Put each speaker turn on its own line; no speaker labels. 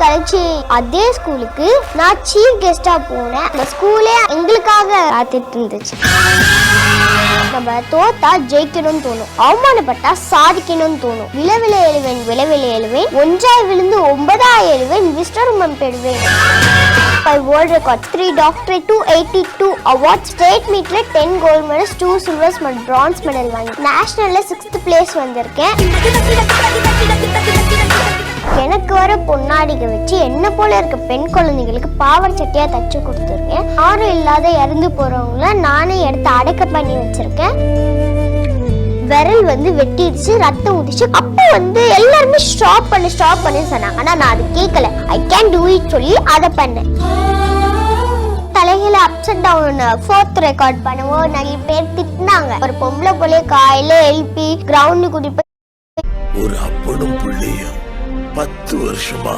கழிச்சு அதே ஸ்கூலுக்கு நான் சீஃப் கெஸ்டா போனேன். அந்த ஸ்கூலே எங்களுக்காக காத்துட்டு இருந்துச்சு. நம்ம தோத்தா ஜெயிக்கணும்னு தோணும், அவமானப்பட்டா சாதிக்கணும்னு தோணும். விளைவில எழுவேன் ஒன்றாய் விழுந்து 9ஆய் எழுவேன், விஸ்வரூபம் பெறுவேன். World record 3 doctorate 282 awards, state meetல 10 gold medals, 2 silver medal, bronze medal வாங்கி நேஷனல்ல 6th place வந்திருக்கேன். எனக்கு வர பொன்னாடிக வச்சு என்ன போல இருக்க பெண் குழந்தைகளுக்கு பாவாடை சட்டையா தச்சு கொடுத்துருக்கேன். யாரும் இல்லாத இறந்து போறவங்கள நானே எடுத்து அடக்க பண்ணி வச்சிருக்கேன். விரல் வெட்டிடுச்சு, ரத்தம் ஊதிச்சு. அப்போ எல்லாருமே ஸ்டாப் பண்ணி சொன்னாங்க. ஆனா நான் அது கேட்கல. ஐ கேன் டூ இட் சொல்லி அதை பண்ணேன். தலையில ups and down 4th record பண்ணுவோம். நிறைய பேர் திட்டினாங்க. ஒரு பொம்பளை போல காலையில எழுப்பி கிரவுண்டு கூட்டி போய்
ஒரு அப்பனும் பிள்ளையும் 10 வருஷமா